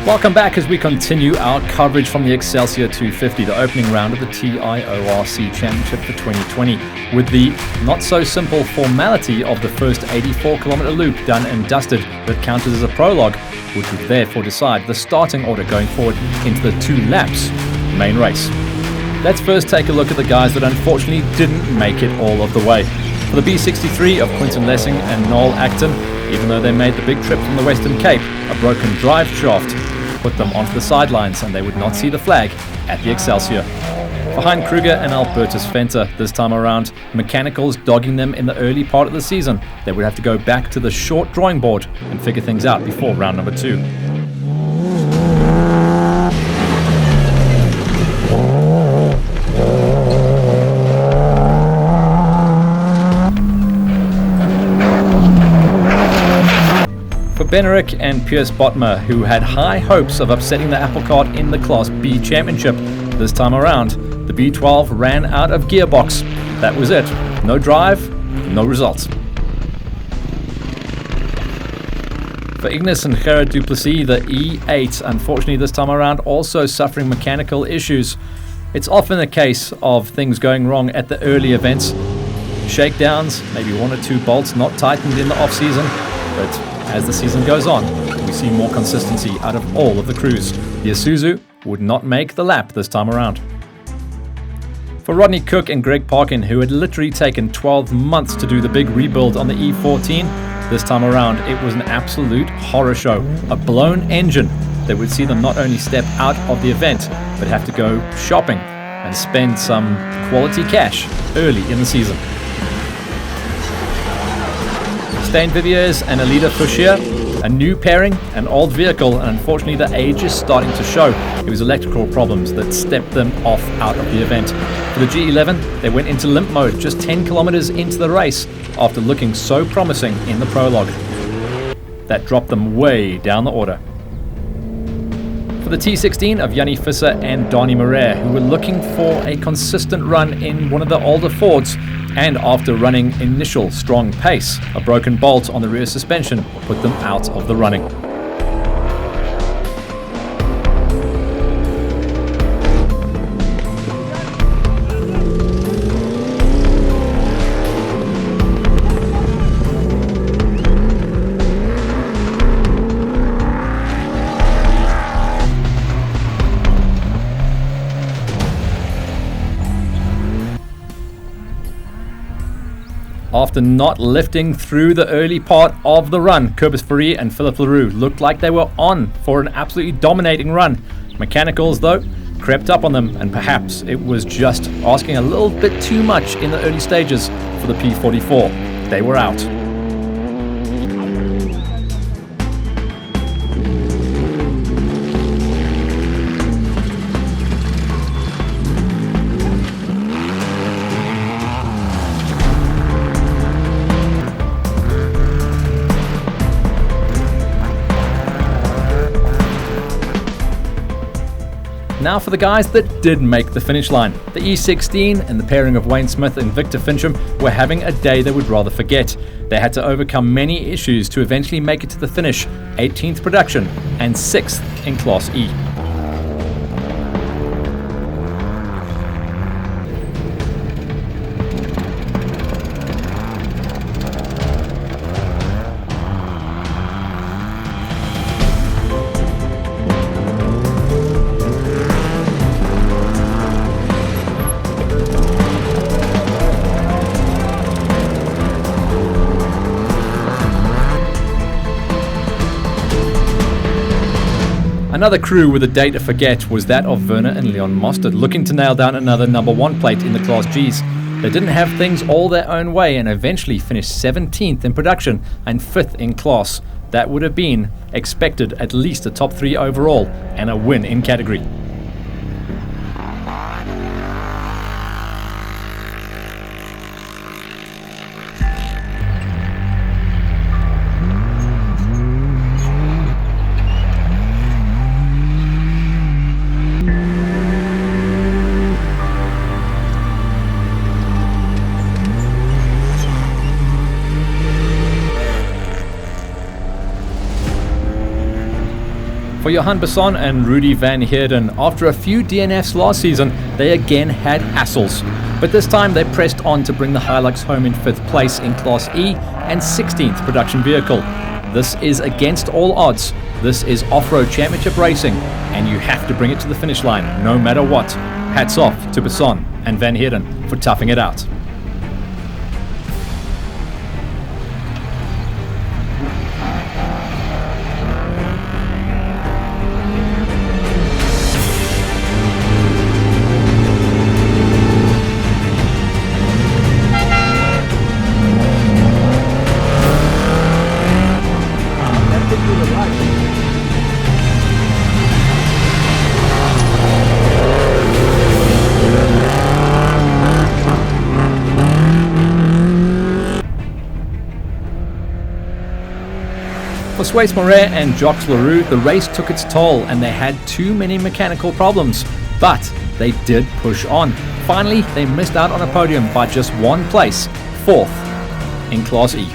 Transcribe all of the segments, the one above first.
Welcome back as we continue our coverage from the Excelsior 250, the opening round of the TIORC Championship for 2020, with the not-so-simple formality of the first 84-kilometer loop done and dusted that counted as a prologue, which would therefore decide the starting order going forward into the 2 laps main race. Let's first take a look at the guys that unfortunately didn't make it all of the way. For the B63 of Quinton Lessing and Noel Acton, even though they made the big trip from the Western Cape, a broken drive shaft put them onto the sidelines and they would not see the flag at the Excelsior. For Hein Kruger and Albertus Venter this time around, mechanicals dogging them in the early part of the season, they would have to go back to the short drawing board and figure things out before round number 2. Benerick and Pierce Botma, who had high hopes of upsetting the apple cart in the Class B Championship. This time around, the B12 ran out of gearbox. That was it. No drive, no results. For Ignis and Gerard Duplessis, the E8, unfortunately this time around, also suffering mechanical issues. It's often a case of things going wrong at the early events. Shakedowns, maybe 1 or 2 bolts not tightened in the off-season, but as the season goes on, we see more consistency out of all of the crews. The Isuzu would not make the lap this time around. For Rodney Cook and Greg Parkin, who had literally taken 12 months to do the big rebuild on the E14, this time around it was an absolute horror show. A blown engine that would see them not only step out of the event, but have to go shopping and spend some quality cash early in the season. Stijn Viviers and Alida Fouchier, a new pairing, an old vehicle, and unfortunately the age is starting to show. It was electrical problems that stepped them off out of the event. For the G11, they went into limp mode just 10 kilometers into the race after looking so promising in the prologue. That dropped them way down the order. For the T16 of Jannie Visser and Donnie Moret, who were looking for a consistent run in one of the older Fords, and after running initial strong pace, a broken bolt on the rear suspension put them out of the running. After not lifting through the early part of the run, Cobus Fourie and Philippe Leroux looked like they were on for an absolutely dominating run. Mechanicals, though, crept up on them, and perhaps it was just asking a little bit too much in the early stages for the P44. They were out. Now for the guys that did make the finish line. The E16 and the pairing of Wayne Smith and Victor Fincham were having a day they would rather forget. They had to overcome many issues to eventually make it to the finish, 18th production and 6th in Class E. Another crew with a day to forget was that of Werner and Leon Mostert, looking to nail down another number 1 plate in the Class Gs. They didn't have things all their own way and eventually finished 17th in production and 5th in class. That would have been expected at least a top 3 overall and a win in category. For Johan Besson and Rudy van Heerden, after a few DNFs last season, they again had hassles. But this time they pressed on to bring the Hilux home in 5th place in Class E and 16th production vehicle. This is against all odds. This is off-road championship racing, and you have to bring it to the finish line no matter what. Hats off to Besson and van Heerden for toughing it out. For Suez Moret and Jacques Leroux, the race took its toll and they had too many mechanical problems. But they did push on. Finally, they missed out on a podium by just 1 place, 4th in Class E.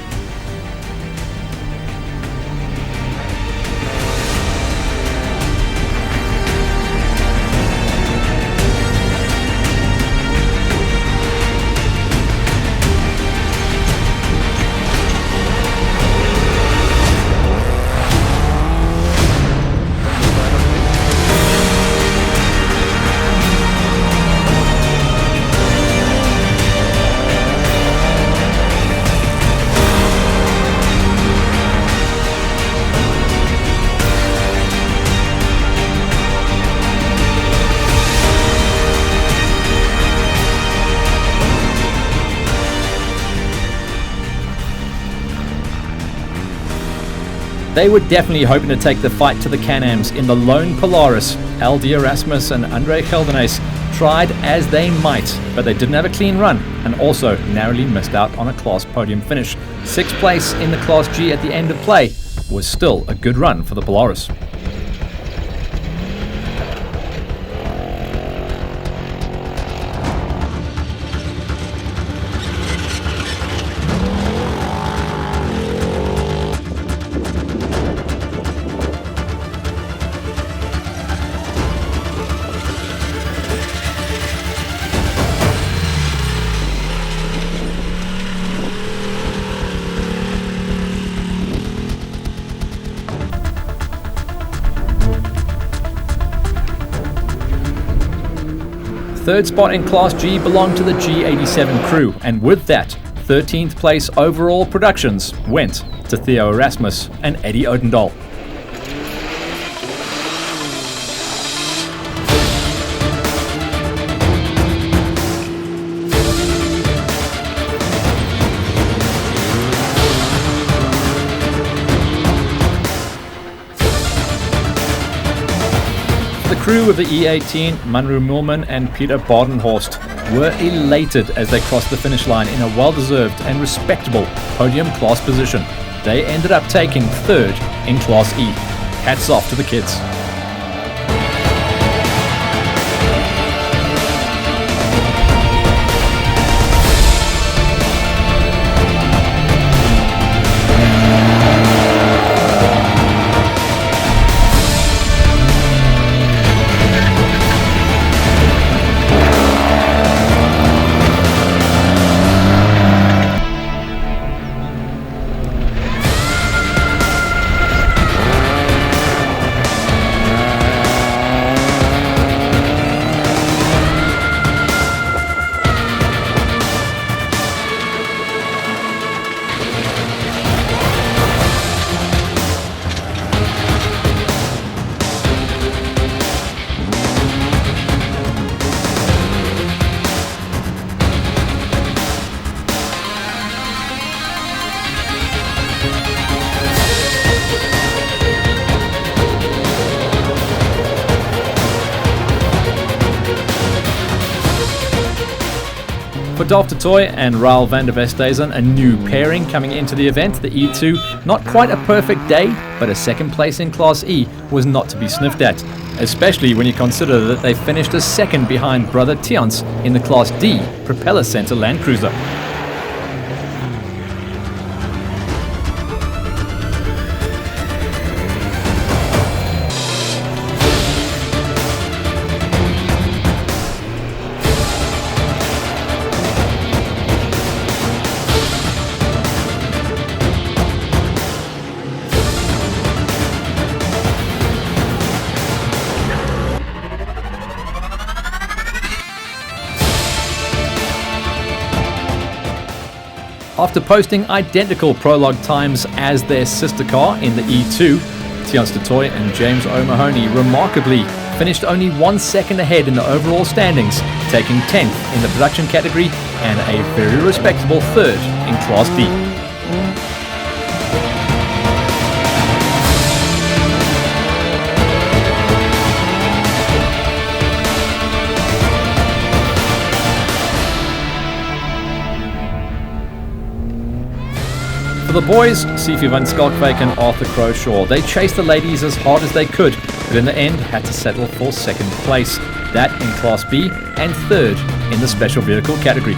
They were definitely hoping to take the fight to the Can-Ams in the lone Polaris. LD Erasmus and Andre Geldenes tried as they might, but they didn't have a clean run and also narrowly missed out on a class podium finish. 6th place in the Class G at the end of play was still a good run for the Polaris. Third spot in Class G belonged to the G87 crew, and with that, 13th place overall productions went to Theo Erasmus and Eddie Odendahl. The crew of the E18, Manru Millman and Peter Badenhorst, were elated as they crossed the finish line in a well-deserved and respectable podium class position. They ended up taking 3rd in Class E. Hats off to the kids. For Dolf de Toy and Raul van der Westhuizen, a new pairing coming into the event, the E2, not quite a perfect day, but a 2nd place in Class E was not to be sniffed at, especially when you consider that they finished a 2nd behind brother Tians in the Class D Propeller Center Land Cruiser. After posting identical prologue times as their sister car in the E2, TIORC and James O'Mahony remarkably finished only 1 second ahead in the overall standings, taking 10th in the production category and a very respectable 3rd in Class B. For the boys, Sifu van Schalkwijk and Arthur Croshaw, they chased the ladies as hard as they could, but in the end had to settle for 2nd place, that in Class B and 3rd in the special vehicle category.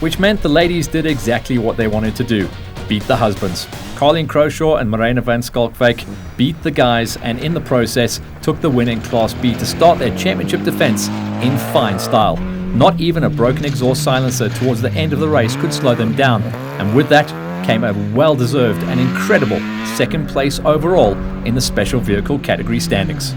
Which meant the ladies did exactly what they wanted to do, beat the husbands. Carleen Croshaw and Marina van Schalkwijk beat the guys and in the process took the win in Class B to start their championship defense in fine style. Not even a broken exhaust silencer towards the end of the race could slow them down, and with that came a well-deserved and incredible 2nd place overall in the special vehicle category standings.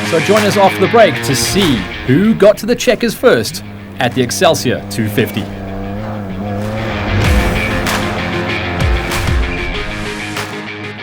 So join us after the break to see who got to the checkers first at the Excelsior 250.